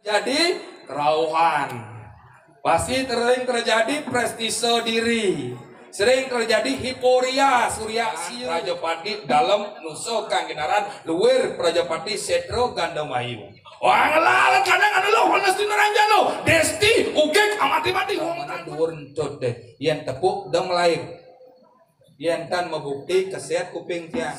Jadi kerauhan, pasti sering terjadi prestise diri, sering terjadi hiporia surya siu Prajapati dalam nuso kang ginaran luwir Prajapati Setro Gandamayu. Wah ngelalat kadang ada lo hones di neranjalo desti ugek amati-mati ngomong dhuwur entut deh yen tepuk dong lain yen kan membukti kesehat kuping tiang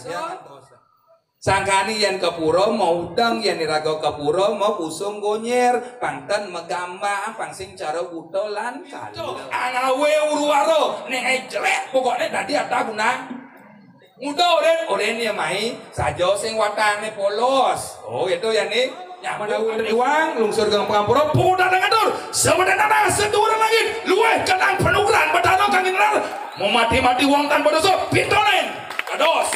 sangkani yen kepuro mau udang yen dirago kepuro mau pusung gonyer pangten megamba pangsing cara butolan kali anawe uruwaro nek jelek pokoknya tadi ada guna muda oren ya mai sajo sing watane polos oh itu ya nih nyaman dari uang lungsur ke pengampura puda ngatur sebenarnya seduran lagi luweh kadang penugaran badano kangin rar mau mati-mati uang tanpa dosa pintonen kados.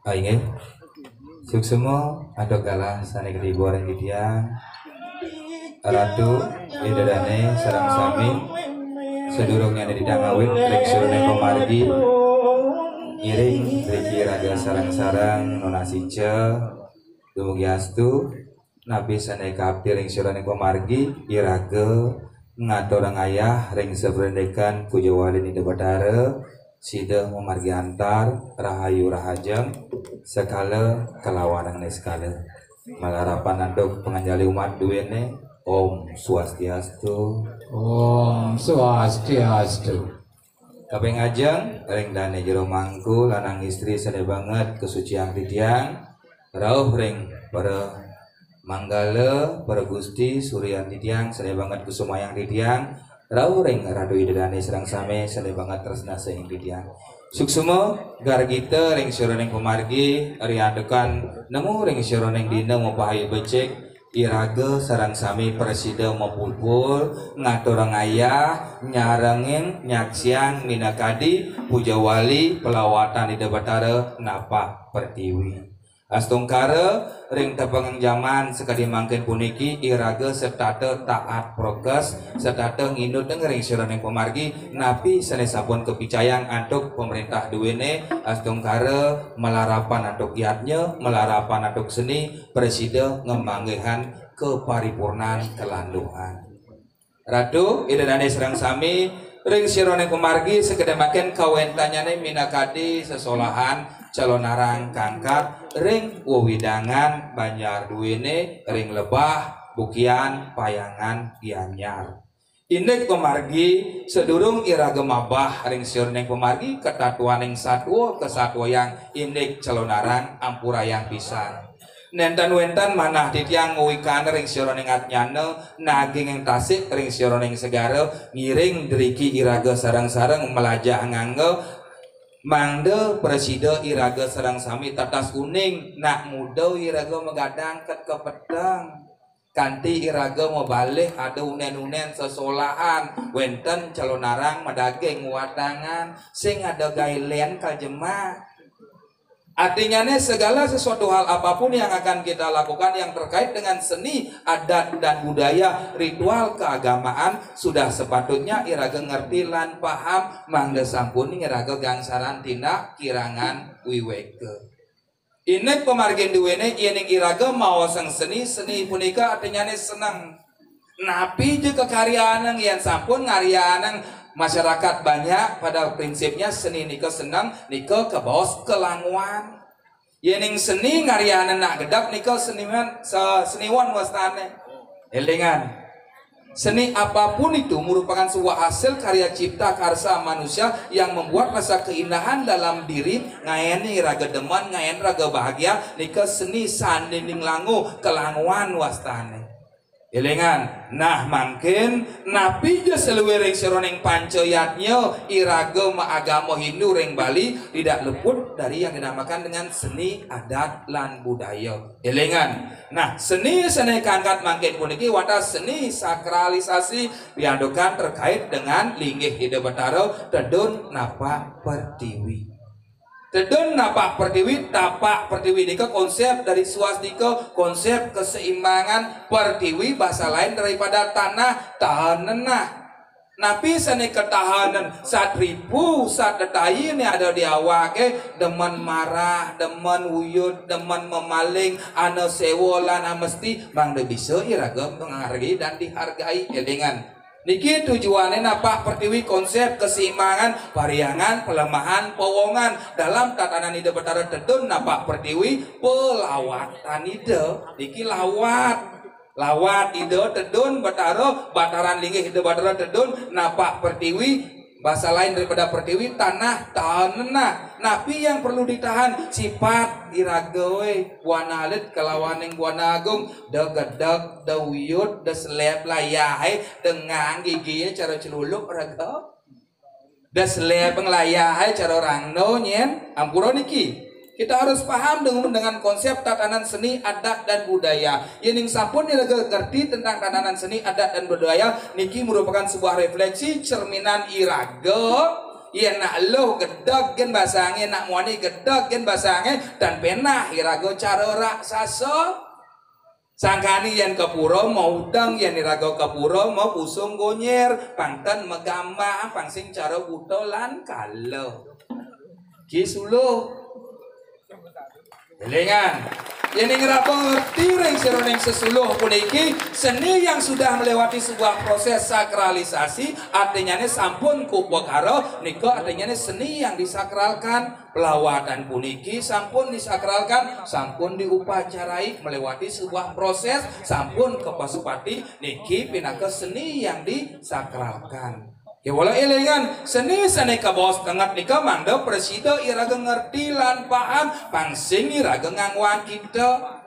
Aingin suksemo ada kalah sana gede goreng di tiang ratu idadane sarang sami sedurungnya ada di dangawin trik surune pemargi iring triki raga sarang-sarang nona since dumugi astu nabi sana kapti ring surune pemargi iraga ngatorang ayah ring sebrendekan pujawali di debatara sida memargi antar rahayu rahajeng sekala kelawanan sekala malarapan andok penganjali umat duwene Om Swastiastu Om Swastiastu kaping ajeng ring dane jero mangku lanang istri sene banget kesucian titiang rauh ring para manggala para gusti suryan titiang sene banget kusumayang titiang rauh ring radu idadane serang same sene banget tresna sing titiang suksuma gargita ring syuroneng pemargi ari adekan nemu ring syuroneng dina mau pahayu becek iraga sarang sami presida mau pulpul ngaturang ayah nyarengin nyaksiang minakadi pujawali pelawatan di debatara napa pertiwi astungkara ring tepeng zaman sekadi mangkin puniki iraga serta taat prokes serta ngindut ring syuroneng pemargi napi sanesapun kepicayang antuk pemerintah duwene astungkara melarapan antuk yatnya melarapan antuk seni presida ngemanggihan keparipurnan kelanduhan ratu idadane serang sami ring syuroneng pemargi sekedar makin kawentanyane minakadi sesolahan calonarang kangkat ring wewidangan banjar duwene ring lebah bukian payangan gianyar indek pemargi sedurung iraga mabah ring syuroneng pemargi ketatuaning satwa kesatwa yang indek calonarang ampura yang pisan nenten wentan manah titiang nguwikan ring syuroneng atnyana naging yang tasik ring syuroneng segara ngiring deriki iraga sarang-sarang melajah ngangge mangde presida iraga sarang sami tatas kuning nak muda iraga megadang ket ke pedang kanti iraga mau balik ada unen-unen sesolahan wenten calonarang medageng wadangan sing ada gailen kajema artinya segala sesuatu hal apapun yang akan kita lakukan yang terkait dengan seni, adat dan budaya, ritual keagamaan sudah sepatutnya iraga ngerti lan paham mangda sampuni iraga gangsaran tindak kirangan wiweke. Ini pemargin duwene yening iraga mau sang seni punika artinya senang. Napi juga karyanang yang sampun ngaryanang masyarakat banyak pada prinsipnya seni nika senang nika ke bos kelanguan yening seni ngarianan nak gedap nika seniwan wastane elingan seni apapun itu merupakan sebuah hasil karya cipta karsa manusia yang membuat rasa keindahan dalam diri ngayani raga deman ngayen raga bahagia nika seni sanding langu kelanguan wastane elingan nah mungkin napi je seluwering seroneng pancayatnya iraga agama Hindu ring Bali tidak luput dari yang dinamakan dengan seni adat lan budaya elingan nah seni kangkat mungkin puniki wadah seni sakralisasi diadukan terkait dengan linggih Ida Betara tedun napa pertiwi Tedon napak pertiwi, tapak pertiwi. Dika konsep dari swastika, konsep keseimbangan pertiwi, bahasa lain daripada tanah tahanenah. Napi seni ketahanan saat ribu saat detai ini ada di awak demen marah, demen wuyud, demen memaling, ana sewolan mesti bang de bisa iragam menghargai dan dihargai dengan niki tujuannya napak pertiwi konsep keseimbangan pariangan pelemahan powongan dalam tatanan ide betara tedun napak pertiwi pelawatan ide niki lawat ide tedun bataro bataran linggih ide batara tedun napak pertiwi bahasa lain daripada pertiwi tanah tanah napi yang perlu ditahan sifat iragawe buana alit kelawaning buana agung da gedag da wuyud da seleb layai dengan giginya cara celuluk raga da seleb layai cara rangno nyen ampura niki. Kita harus paham dengan konsep tatanan seni, adat, dan budaya. Yening sampun ngerti tentang tatanan seni, adat, dan budaya. Niki merupakan sebuah refleksi cerminan iraga. Ia nak loh gedag gen basange, nak muani gedag gen basange, dan penah iraga cara raksasa. Sangkani yang kepuro mau udang yang iraga kepuro mau pusung gonyer, pangtan megama, pangsing cara butolan kalau. Kisuluh. Jelingan, yang ngerapa ngerti ring seroneng sesuluh puniki seni yang sudah melewati sebuah proses sakralisasi artinya ini sampun kupokaro niko artinya ini seni yang disakralkan pelawatan puniki sampun disakralkan sampun diupacarai melewati sebuah proses sampun kepasupati niki pinaka seni yang disakralkan. Ya wala elengan seni ka bos tengah nika mangda presida iraga ngerti lan paham pangsing iraga ngangwan kita.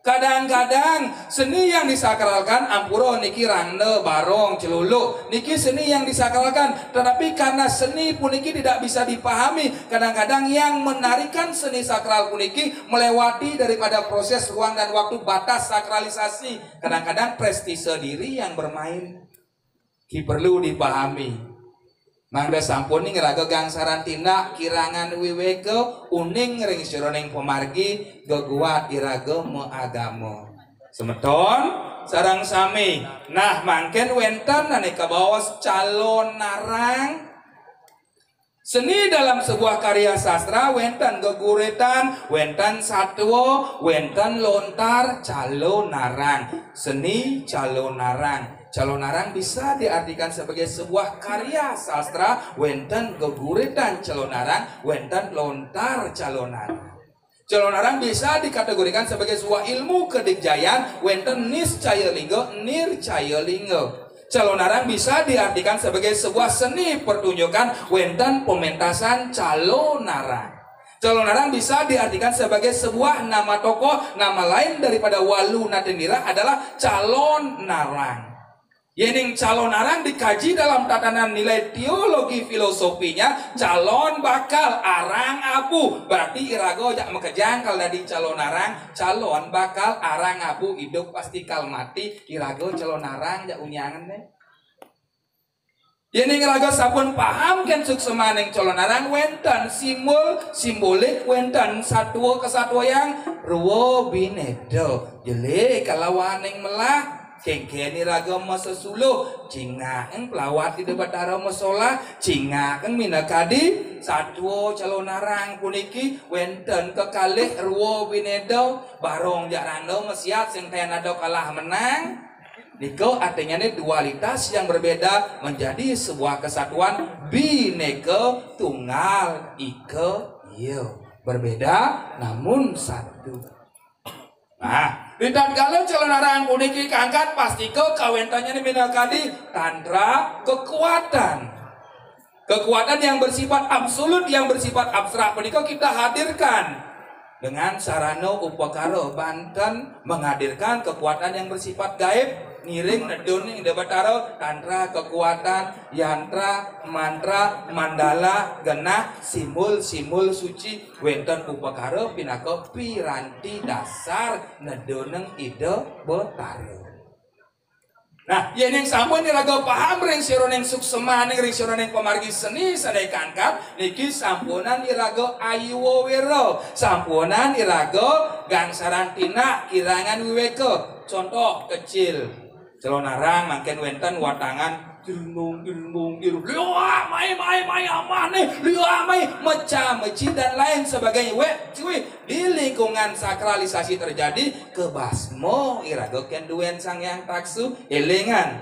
Kadang-kadang seni yang disakralkan ampuro niki rangne barong celuluk niki seni yang disakralkan tetapi karena seni puniki tidak bisa dipahami kadang-kadang yang menarikan seni sakral puniki melewati daripada proses ruang dan waktu batas sakralisasi kadang-kadang prestise diri yang bermain. Ki perlu dipahami. Mangda sampun ning raga gangsaran tindak kirangan wiweke uning ring sironing pemargi geguat iraga meagama. Semeton sareng sami. Nah mangken wenten aneka bawas calon narang. Seni dalam sebuah karya sastra wenten geguretan, wenten satwa, wenten lontar, calon narang. Seni calon narang. Calon narang bisa diartikan sebagai sebuah karya sastra, wenten geguretan calon narang, wenten lontar calon narang. Calon narang bisa dikategorikan sebagai sebuah ilmu kedikjayan, wenten niscaya linggo, nircaya linggo. Calon narang bisa diartikan sebagai sebuah seni pertunjukan, wenten pementasan calon narang. Calon narang bisa diartikan sebagai sebuah nama tokoh, nama lain daripada Walu Natendira adalah calon narang. Yening calon narang dikaji dalam tatanan nilai teologi filosofinya calon bakal arang abu berarti irago jak mekejang kalau dari calon narang calon bakal arang abu hidup pasti kal mati irago calon narang jak unyangan deh. Yening irago sampun paham kan suksemaning calon narang wenten simbolik wenten satwa kesatwa yang ruwo binedo jele kalawaning melah kengkeni ragam sesuluh cingaeng pelawat di batara masola cingaeng minakadi satwa calon narang puniki wenten kekalih ruwo binedo barong jarando mesiat sing tenado kalah menang niko artinya ini dualitas yang berbeda menjadi sebuah kesatuan bineka tunggal ika iyo berbeda namun satu. Nah, di tatkala calon narang puniki keangkat pasti ke kawentannya minakadi tantra kekuatan. Kekuatan yang bersifat absolut, yang bersifat abstrak. Punika kita hadirkan dengan sarana upakara Banten menghadirkan kekuatan yang bersifat gaib. Ngiring nedun ing debataro tantra kekuatan yantra mantra mandala genah simbol suci wenten upakara pinaka piranti dasar neduneng ide betara. Nah, yen yang sampun iraga paham ring sironeng suksemaning ring sironeng pamargi seni sadaya kangkat niki sampunan iraga ayu wira, sampunan iraga gangsaran tina kirangan wiweka. Contoh kecil, celonarang mangken wenten watangan ilmu liwa mai aman nih liwa mai mecah meci dan lain sebagainya cuy di lingkungan sakralisasi terjadi kebasmo iraga kenduen sang yang taksu elingan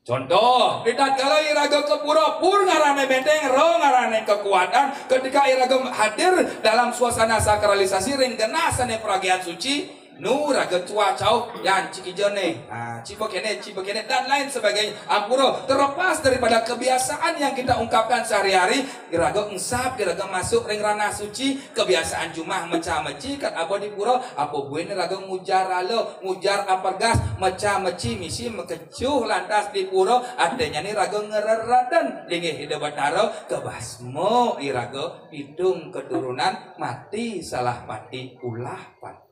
contoh tidak kalau iraga kepura pur ngarane benteng ro ngarane kekuatan ketika iraga hadir dalam suasana sakralisasi ring genasane peragian suci nu raga cuacau yang cikijone cibokene dan lain sebagainya ampuro terlepas daripada kebiasaan yang kita ungkapkan sehari-hari iraga ensap iraga masuk ring ranah suci kebiasaan jumah mecah-meci kat abo di pura apa buin iraga mujar alo mujar apergas mecah-meci misi mekecuh lantas di pura adanya ni raga ngereradan linggih hidup bataro kebasmo iraga hidung keturunan mati salah pati ulah pati.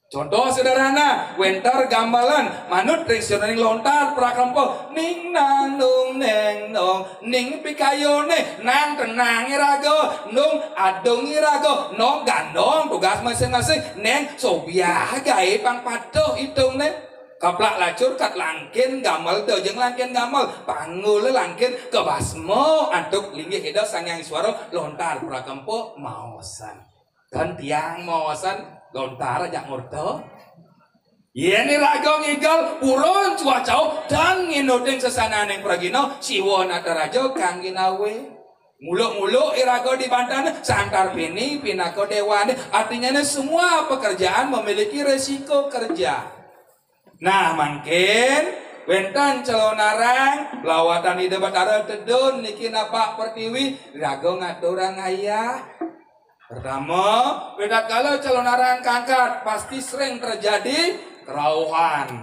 Contoh sederhana, wentar gambalan manut ring sironing lontar prakampo ning nang nung neng nong ning pikayone nang tenang iraga nung adong iraga nong gandong tugas masing-masing neng sobiah gawe pang padoh hitung neng kaplak lacur kat langkin gamal dojeng langkin gamal pangul langkin kebasmo antuk linggih hida sangyang suara lontar prakampo maosan kan tiang maosan lontar aja ngurto iya nih raga ngigal purun cuacau dan nginuding sesananeng pragino siwon atarajo kang ginawe muluk-muluk iraga di bantan santar pini pinako dewan artinya semua pekerjaan memiliki resiko kerja nah mungkin wentan celonarang lawatan ide batara tedun niki napak pertiwi raga ngaturang ayah pertama, beda kalau celonarang kangkat pasti sering terjadi kerauhan,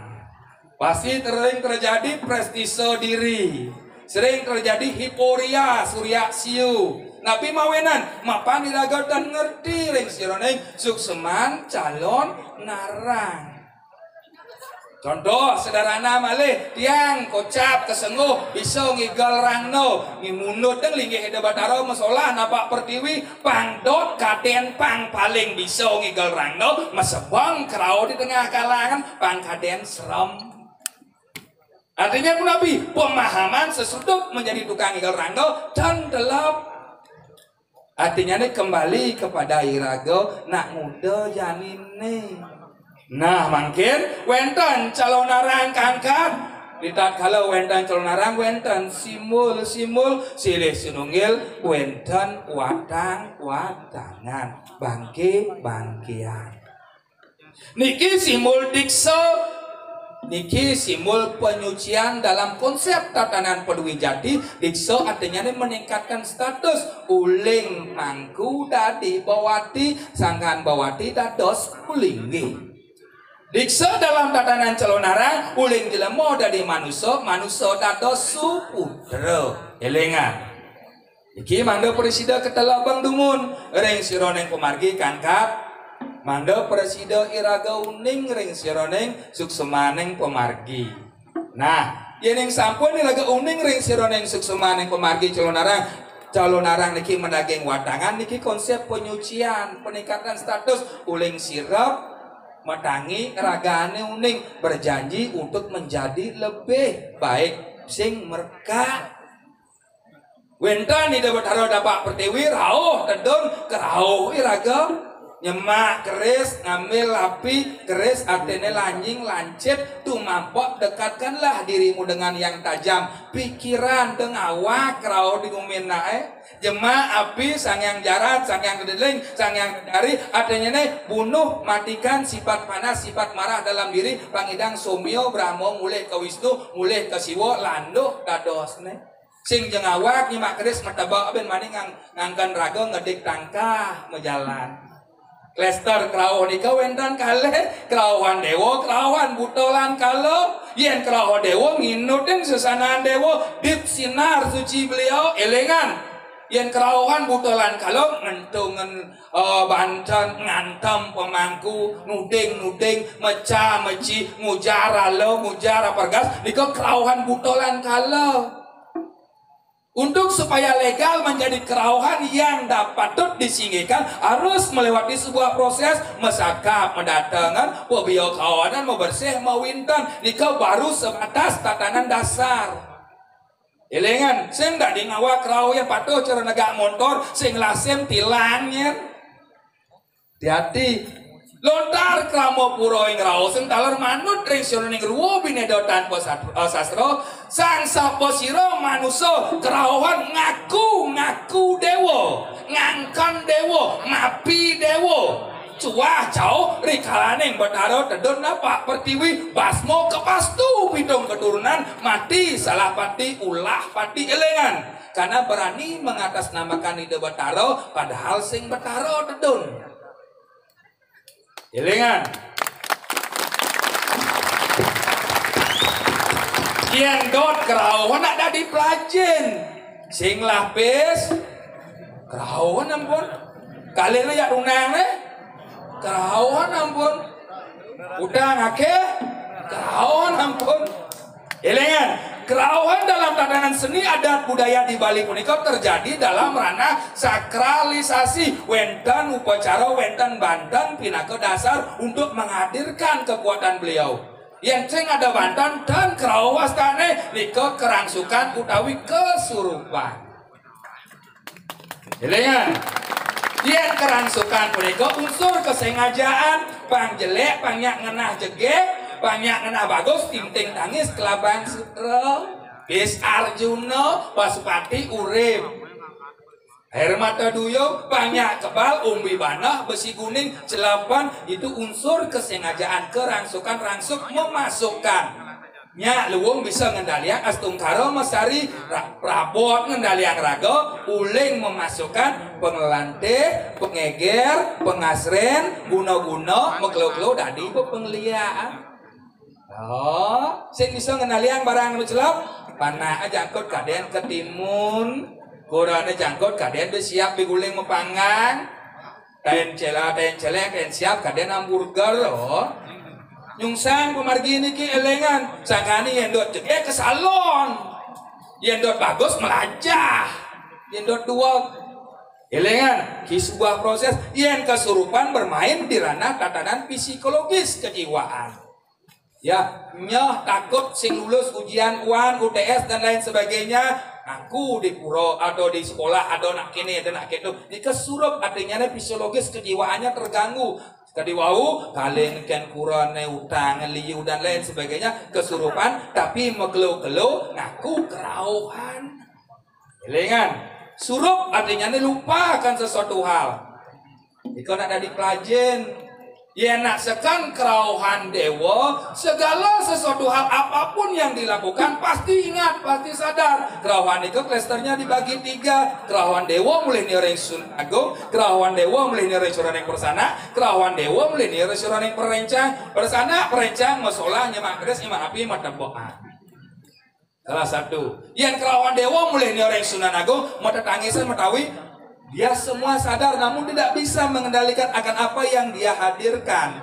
pasti sering terjadi prestise diri, sering terjadi hiporia, surya siu. Nabi mawenan, mapan diraga dan ngerti ring sironeng sukseman calon narang. Contoh sederhana malih tiang kocap kesengguh bisa ngigal rangno ngimunut deng linggih heda bataro masalah napak pertiwi pangdot kaden pang paling bisa ngigal rangno masebang kerau di tengah kalangan pang kaden serem artinya kunabi pemahaman sesudut menjadi tukang ngigal rangno dan delap artinya ini kembali kepada iraga nak muda janine. Nah, mungkin wenten calonarang kangkat ditat kalau wenten calonarang wenten simul silih sinunggil wenten watangan bangkian niki simul dikso niki simul penyucian dalam konsep tatanan peduli jati dikso artinya ini meningkatkan status uling mangku dadi bawati sangkan bawati dados ulinggi diksa dalam tatanan celonarang uling jelemo dari manusia dados supudra elengan iki manda presida ketelabang dumun ring sironeng pemargi kangkat manda presida iraga uning ring sironeng suksemaneng pemargi nah yen sampun iraga uning ring sironeng suksemaneng pemargi celonarang niki mendaging wadangan niki konsep penyucian peningkatan status uling sirap matangi ragane uning berjanji untuk menjadi lebih baik sing mereka wenten di dapat haro dapat pertiwi rauh tedun kerauh iraga nyemak keris ngambil api keris artinya lanjing lancip tumampok dekatkanlah dirimu dengan yang tajam pikiran tengawak kerauh digumin nae jema api sang yang jarat sang yang gedeling sang yang dari artinya nih bunuh matikan sifat panas sifat marah dalam diri pangidang somyo brahmo mulai ke wisnu mulai ke siwo landuh dados nih sing jengawak nyimak keris mertabak ben maning ngangkan raga ngedik tangkah mejalan Lester kerauh nika wendan kale kerauhan dewa kerauhan butolan kalau yen kerauh dewa nginutin sesanaan dewa dip sinar suci beliau elengan Yen kerauhan butolan kalau ngentungan banten ngantem pemangku nuding meca meci ngujara lo ngujara pergas niko kerauhan butolan kalau untuk supaya legal menjadi kerauhan yang dapat disinggikan harus melewati sebuah proses mesaka mendatangkan pebio kawanan mau bersih mau winten niko baru sebatas tatanan dasar. Elengan, sing dak di ngawa kerau yang patuh cara negak motor, sing lasem tilangnya. Hati-hati. Lontar kramo puro ing rao sing taler manut ring sira ning ruwo binedotan sastra sang sapa sira manusa kerauhan ngaku dewa, ngangkon dewa, mapi dewa. Cuah jauh rikalaning Bathara tedon napa pertiwi basmo kepastu pitung keturunan mati salah pati ulah pati elengan karena berani mengatasnamakan ide Bathara padahal sing Bathara tedon elengan yen dot kerauhan ada di pelajen sing lapis kerauhan ampun kalian ya runang kerauhan ampun udah ngake kerauhan ampun elengan kerauhan dalam tatanan seni adat budaya di Bali punika terjadi dalam ranah sakralisasi wenten upacara wenten banten pinaka dasar untuk menghadirkan kekuatan beliau yang ceng ada banten dan kerawastane niko kerangsukan utawi kesurupan elengan yen kerangsukan punika unsur kesengajaan pangjelek panyak ngenah jegek panyak ngenah bagus tinting tangis kelabang sutra bis Arjuna Pasupati urip air mata duyung panyak kebal umbi banah besi kuning celapan itu unsur kesengajaan kerangsukan rangsuk memasukkan nya luwung bisa ngendalian astungkara mesari prabot ngendalian raga uling memasukkan pengelante pengeger pengasren guna-guna meglo-glo dadi pengliaan sing bisa ngendalian barang celap panah jangkut kaden ketimun gorane jangkut kaden siap diguling mepangan kain celeng kain siap kaden hamburger loh nyungsang pemargi ini ki elengan sangkani yang dot jege ke salon yang dot bagus melajah yang dot dua elengan ki sebuah proses yang kesurupan bermain di ranah tatanan psikologis kejiwaan ya nyoh takut sing lulus ujian UAN UTS dan lain sebagainya aku di puro atau di sekolah atau nak kini dan nak itu di kesurup artinya psikologis kejiwaannya terganggu tadi wau kalian kan kurane utang liu dan lain sebagainya kesurupan tapi megelo-gelo ngaku kerauhan elengan surup artinya lupakan sesuatu hal jika ada di pelajen ya nak sekan kerauhan dewa segala sesuatu hal apapun yang dilakukan pasti ingat pasti sadar kerauhan itu klasternya dibagi 3 kerauhan dewa mulai nireng sun agung kerauhan dewa mulai nireng suraning persana kerauhan dewa mulai nireng suraning perencang persana perencang masalah nyemak keres nyemak api matemboan salah satu yang kerauhan dewa mulai nireng sunan agung mata tangisan matawi dia semua sadar namun tidak bisa mengendalikan akan apa yang dia hadirkan.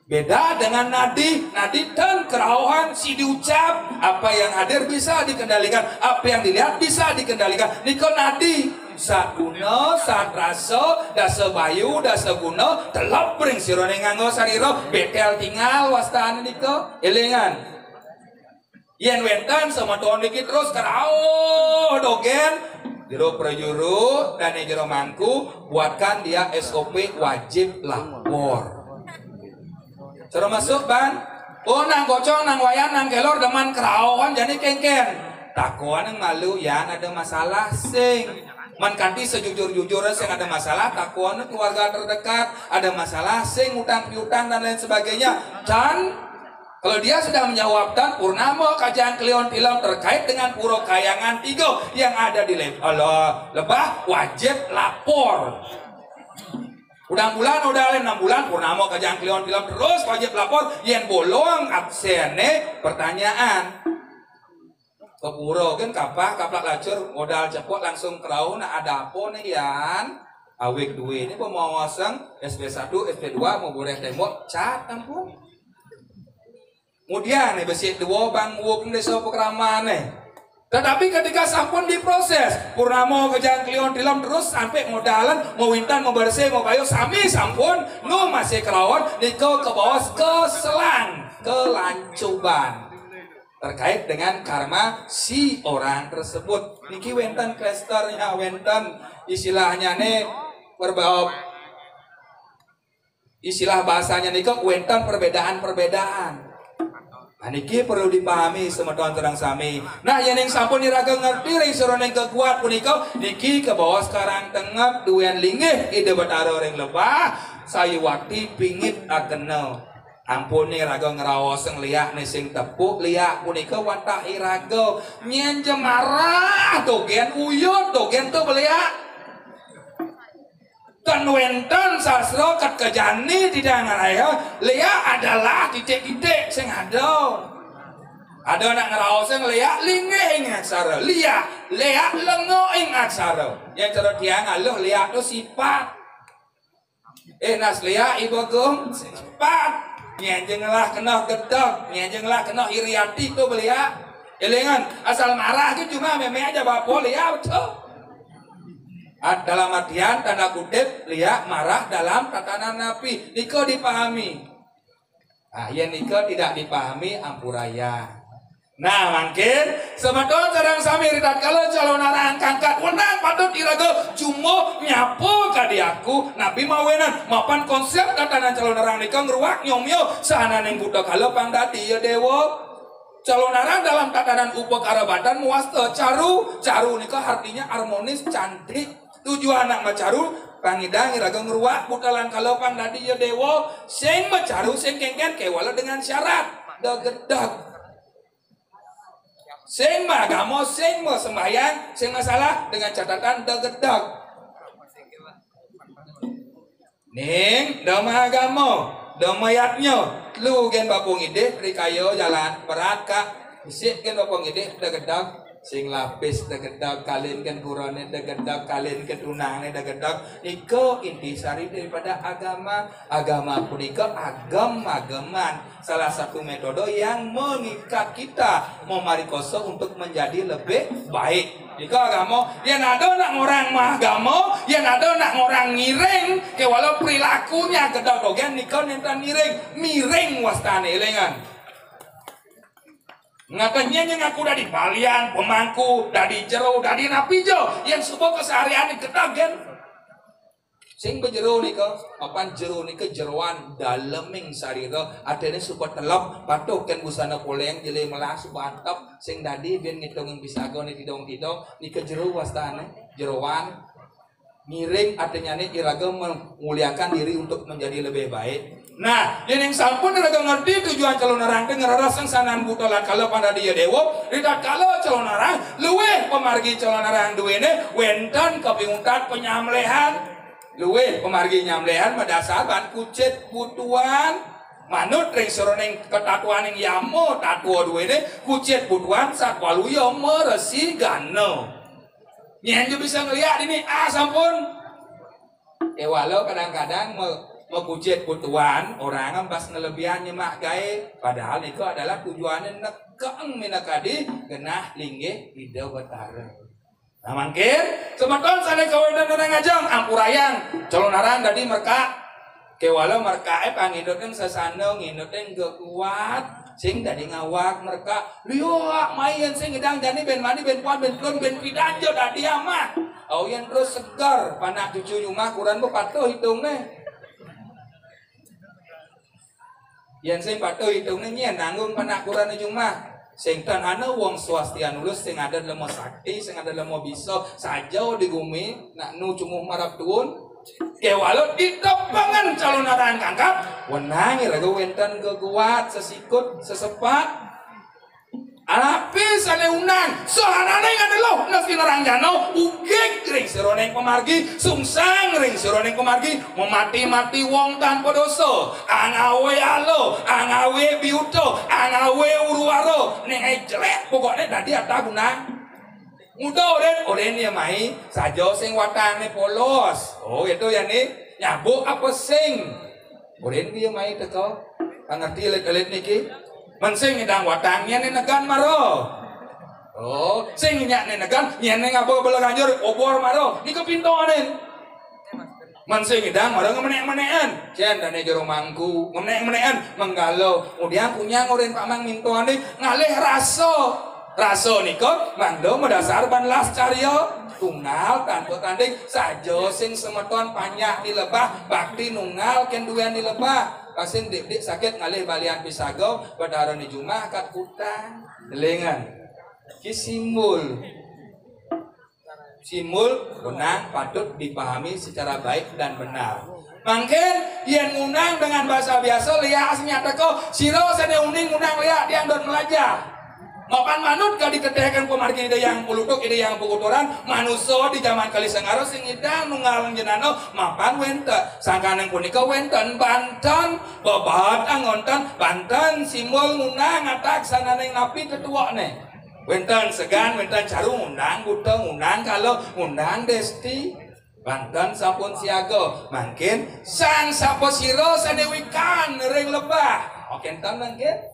Beda dengan nadi dan kerauhan si diucap apa yang hadir bisa dikendalikan, apa yang dilihat bisa dikendalikan. Niko nadi saguna sadrasa dasa bayu dasa guna telap bring sirone nganggo sarira betel tinggal wastaan niko elengan. Yen wentan sama tuan dikit terus kerau dogen jero prajuru dan jero mangku buatkan dia SOP wajib lapor. Cara masuk ban, oh nang gocong nang wayan nang kelor deman kerauhan jadi kengken. Takuan yang malu ya ada masalah sing. Man kanti sejujur-jujurnya sing ada masalah takuan keluarga terdekat ada masalah sing utang piutang dan lain sebagainya dan kalau dia sudah menjawabkan purnama kajian kelion film terkait dengan puro kayangan 3 yang ada di lebah wajib lapor. Udah bulan udah 6 bulan purnama kajian kelion film terus wajib lapor yang bolong absene pertanyaan. ke pura kan kaplak lacur modal cepot langsung kerau nak ada apa nih yan awik duwe ini pemawasan SP1 SP2 mau boleh tembok cat ampun kemudian nih besi dua bang wuk desa pekraman nih. Tetapi ketika sampun diproses, purnamo kejang klion tilam terus sampai modalan, mau wintan, mau bersih, mau bayu sami sampun, nu masih kerawan, niko ke bawah ke selang, ke lancuban. Terkait dengan karma si orang tersebut. Niki wintan klesternya, wintan istilahnya nih berbau. Istilah bahasanya niko wintan perbedaan-perbedaan. Niki perlu dipahami semeton terang sami. Nah yang sampun iraga ngerti ring suruh yang kekuat puniko niki ke bawah sekarang tengah duan linggih ide betaro ring lebah sayu wakti pingit akenal. Ampun nih raga ngerawas liak nih sing tepuk liak puniko wantah iraga nyen jemarah dogen uyut dogen tuh beliak. Dan wenten sasro kat kejani tidak ngaraya lia adalah titik-titik sing ada nak ngerawas yang lia linge ing aksara lia lengo ing aksara yang cara tiang aluh lia itu sifat nas lia ibu gum sifat nyenjenglah kena gedok nyenjenglah kena iriati itu belia elengan asal marah itu cuma meme aja bapo lia betul. Dalam artian tanda kutip liak marah dalam tatanan napi niko dipahami. Nah yang niko tidak dipahami ampuraya. Nah mungkin semeton sareng sami ridat kalau calon arang kangkat wenang patut iraga jumo nyapo kadiaku nabi mawenan mapan konsep tatanan calon arang niko ngruwak nyomyo sahanane budak kalau pangdadi ya dewa. Calon arang dalam tatanan upakarabatan muasta caru niko artinya harmonis cantik. Tujuan anak macaru pangidang iraga ngruwak butalan kalopang dadi ya dewa sing macaru sing kengken kewala dengan syarat dagedag sing magamo sing mau sembahyang sing masalah dengan catatan dagedag ning dama agamo dama yatnyo lu gen bapung ide rikayo jalan berat kak isik gen bapung ide dagedag sing lapis dagedag kalin kan kurane dagedag kalin ketunangne dagedag iko intisari daripada agama punika agam-agaman salah satu metode yang mengikat kita memarikoso untuk menjadi lebih baik iko agama yang ada nak orang agama yang ada nak orang ngiring ke walau perilakunya gedag dogen niko nentan miring wastane elengan ngakanya yang aku dari balian pemangku dari jero dari napijo yang sebuah keseharian kedagen sing bejero nika papan jero nika jeroan daleming sarira adene supaya telap patoken busana poleng jele melas bantap sing dadi ben ngitungin pisago ni tidong-tidong nika jero wastane jeroan miring artinya nih iraga memuliakan diri untuk menjadi lebih baik. Nah, yang sampun iraga ngerti tujuan calon arang teh ngarasang sanan butolan kalau pada dia dewa, ridat kalau calon arang luweh pemargi calon arang duwene wenten kepingutan penyamlehan. Luweh pemargi nyamlehan madasaban kucit butuan manut ring seroneng ketatuan yang yamo tatuo duwene kucit butuan sakwaluyo meresi gano. Nyanyi bisa ngeliat ini sampun walau kadang-kadang mau kucit butuan orang pas ngelebihan nyemak gae padahal itu adalah tujuannya nekeng minakadi genah linggih ide betara nah mangkin semeton sana kawedan orang ngajang ampurayang calon arang tadi mereka kewalau mereka pangindutkan sesano ngindutkan gak kuat sing dari ngawak mereka liok main sing ngedang jani ben mani ben puan ben plon ben pidanjo tadi amah au yang terus segar panak cucu nyumah kurang patuh hitungnya yang sing patuh hitungnya nyen nanggung panak kurang nyumah sing tanana wong swastian lulus sing ada lemo sakti sing ada lemo bisa saja di bumi nak nu cumuh marap tuun kewalau di depangan calon arang kangkap wenang iraga wenten kekuat sesikut sesepat Api sane unang sohanane ngadelo nasi narangjano ugek ring sironeng pemargi sungsang ring sironeng pemargi memati-mati wong tanpa dosa angawe alo angawe biuto angawe uruwaro ning jelek pokoknya tadi ada guna mudah oren ya mai sajo sing watane polos oh itu ya nih nyabuk apa sing oren dia mai teko pangerti elit-elit niki mensing ngedang watangnya nih negan maro oh sing nyak nih negan nyene ngabo bela ganjur obor maro ni kepintoanen mensing ngedang maro ngemenek-menekan jen dane jero mangku ngemenek-menekan menggalau kemudian punya ngoren Pak Mang mintoane ngalih raso niko mangdo medasar banlas caryo tunggal tanpa tanding sajo sing semeton panjang di lebah bakti nunggal ken duwean di lebah pasien dik sakit ngalih balian pisago pada hari Jumat kat kutang delengan ki simbol unang patut dipahami secara baik dan benar mungkin yen unang dengan bahasa biasa lihat aslinya teko siro sade uning unang lihat yang don melajah mapan manut ka diketehaken pemargi ide yang pulutuk ide yang pukuturan manusia di zaman kali sengaro sing idang nunggal jenano mapan wente sangkaneng punika wenten Banten babat angonten Banten simbol ngunang atak sananeng napi ketuane wenten segan wenten carung undang guteng undang kalau undang desti Banten sampun siaga mungkin sang saposiro sadewikan ring lebah oke enten mungkin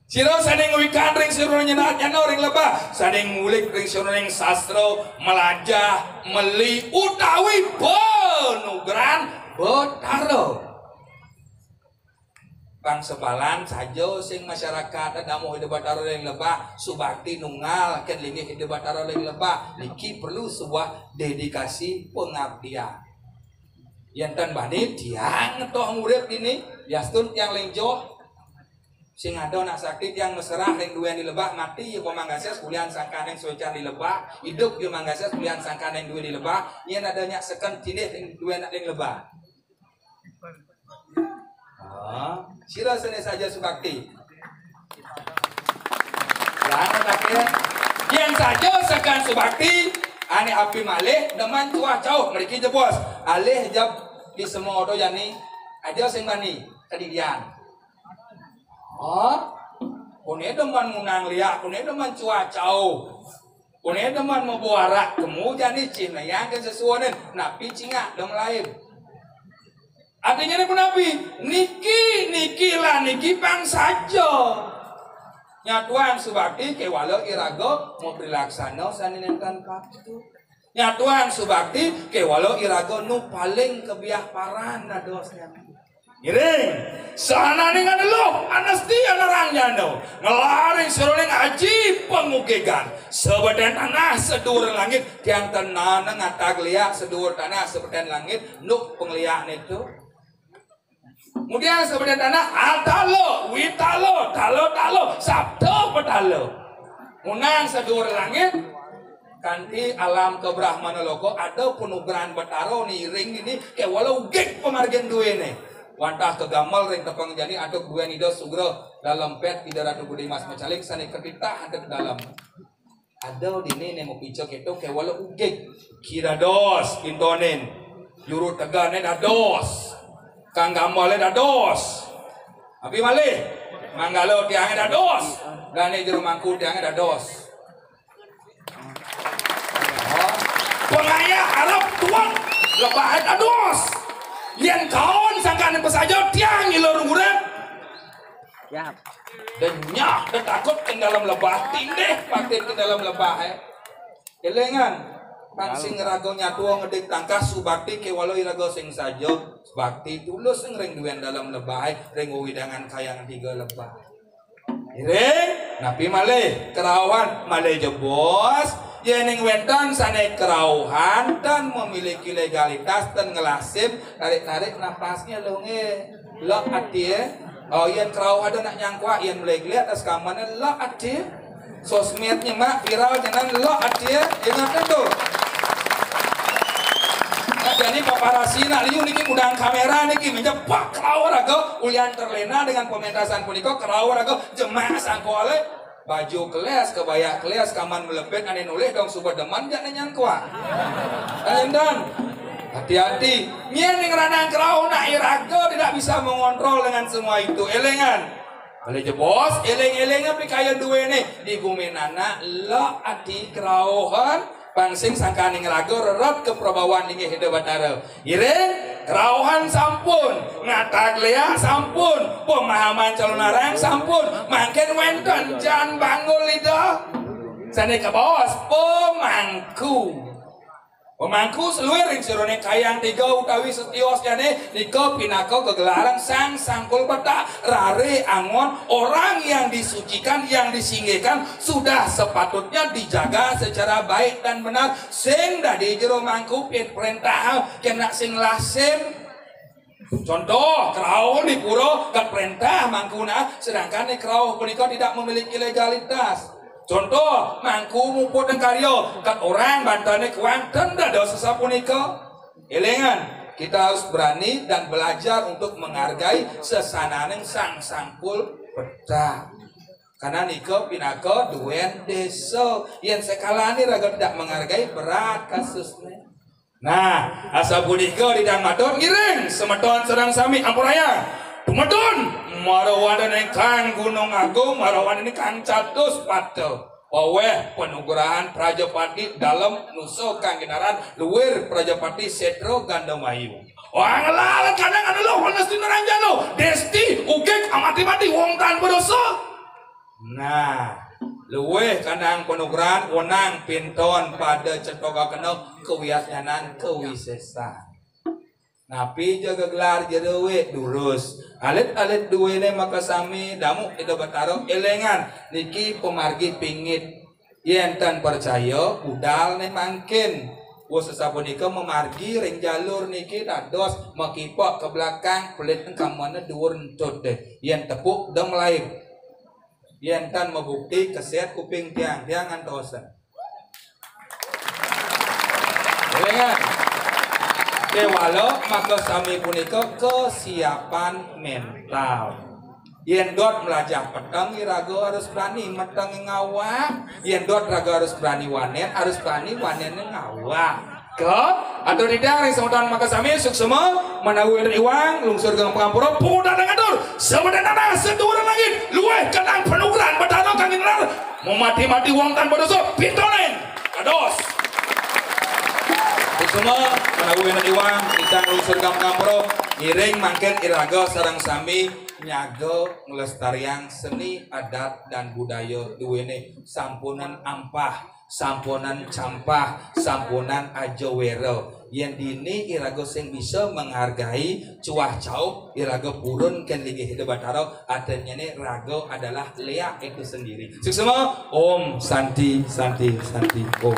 siro sadeng wikan ring siro nyenatnya ring lebah sadeng ngulik ring siro ring sastro melajah meli utawi penugran betaro bang sebalan sajo sing masyarakat damu hidup betaro ring lebah subakti nunggal ken linggih hidup betaro ring lebah niki perlu sebuah dedikasi pengabdian yanten bani tiang ngetoh ngurip ini yastun tiang lenjoh sing ada nak sakit yang mesra ring duwe di lebah mati ya pemanggases kulian sangkaneng socan di lebah hidup ya manggases kulian sangkaneng duwe di lebah yen adanya seken tindih ring duwe nak ring lebah sira sene saja subakti jangan takir yen saja sekan subakti ane api malih deman tua jauh mriki jebos alih jab di semua odo yani aja sing mani kedidian kune deman munang liak, kune deman cuacau, kune deman membuarak, kemudian di Cina yang kesesuaian, napi cingak dem lain. Artinya ini napi, niki pang saja. Nyatuan subakti kewalo irago mau prilaksana saninentan kaptu. Nyatuan subakti kewalo irago nu paling kebiah paran nadosnya. Giring, sana nih ngadelo, anastia narangjano, ngelaring seruling aji pengugegan, sebeden tanah sedur langit, tiang tenang ngatak liak sedur tanah sebeden langit, nuk pengliak itu. Kemudian sebeden tanah altalo, witalo, talo, sabdo petalo, munang sedur langit. Kanti alam kebrahmana logo ada penugaran betaro nih ring ini kayak walau gek pemargian duwe nih. Wantah kegamal ring tepang jani atau gue nido sugro dalam pet tidak ratu budi mas macalik sani ketita ada ke dalam ada di ini mau picok itu kayak walau ugek kira dos pintonin juru tegane dados kang gamale dados tapi malih manggalo tiangnya dados dan juru mangku tiangnya dados pengaya harap tuang lebahan dados yang kawan sangkaan pesaja tiang ilor urep ya dan nyah dan takut ke dalam lebah tindeh patin ke dalam lebah kelengan pangsing rago nyatuo ngedik tangkas subakti ke walau irago sing sajo bakti tulus ngering duwen dalam lebah ring widangan kayang tiga lebah ring napi malih kerawan malih jebos yening wentan sanai kerauhan dan memiliki legalitas dan ngelasip tarik napasnya longe lo ati oh yang kerau ada nak nyangkwa yang mulai atas kamarnya lo ati sosmednya mak viral jangan lo ati ingat itu nah jadi paparazzi nak liu niki udang kamera niki menjepak kerau raga ulian terlena dengan pementasan puniko kerau raga jemaah sangko ale baju kelas kebaya kelas kaman melepet ane nulis dong suka deman jangan nyangkua dan hati-hati nyen yang ranang kerau nak iraga tidak bisa mengontrol dengan semua itu elengan oleh bos eleng-elengnya pikaya dua nih di gumenana lo ati kerauhan pangsing sangkaning raga reret ke perbawan ini hidup batara ireng kerauhan sampun ngatak lea sampun pemahaman calon narang sampun makin wenten jangan bangun lidah sana ke bos pemangku seluruh sirone kayang tiga utawi setios jane niko pinako kegelaran sang sangkul peta rare angon orang yang disucikan yang disinggikan sudah sepatutnya dijaga secara baik dan benar sing dari jero mangku perintah kena sing lasim contoh kerau di pura kat perintah mangkuna sedangkan kerau punika tidak memiliki legalitas. Contoh, mangku mumput dan karyo kat orang bantane kuang tenda dosa sapunika. Elengan, kita harus berani dan belajar untuk menghargai sesananeng sang sangkul peta. Karena niko pinako duen deso yang sekalani raga tidak menghargai berat kasusnya. Nah, asa punika didang maton ngiring semeton sedang sami ampuraya. Tumedun marawan ini kan Gunung Agung, marawan ini kan Catus Patel. Paweh penugurahan Prajapati dalam nuso kang ginaran luwir Prajapati Setro Gandamayu. Wah ngelalan kadang ada lo hones dinaranjan lo desti ugek amati-mati wong tan berdosa. Nah, luweh kadang penugurahan wenang pinton pada cetoga kena kewiasnyanan kewisesa. Napi jaga gelar jedewe durus alit-alit duwene maka sami damu itu bataro elengan niki pemargi pingit yen tan percaya budal ne mangkin wo sesapunika memargi ring jalur niki dados makipok ke belakang pelit kamane dhuwur entut deh yen tepuk dem laib yen tan membukti keset kuping tiang antosen elengan Dewalo maka sami punika kesiapan mental. Yen dot melajah petang irago harus berani metang ngawak. Yen dot raga harus berani wanen harus berani wanen ngawak. Ke atau tidak ring semutan maka sami suksema menawi iwang lungsur gang pengampura puda ngatur sebenarnya seduran langit luweh kenang penugaran betano kang ingrar mau mati-mati wong tan berdosa pitonen kados. Semua menawi iwang kita lungsur gang pengampura ngiring mangken iraga sareng sami nyago ngelestarian seni adat dan budaya duwene sampunan ampah sampunan campah sampunan ajawero yang dini iraga sing bisa menghargai cuah cauh iraga purun ken ligi hidup bataro artinya ini raga adalah leak itu sendiri semua om santi om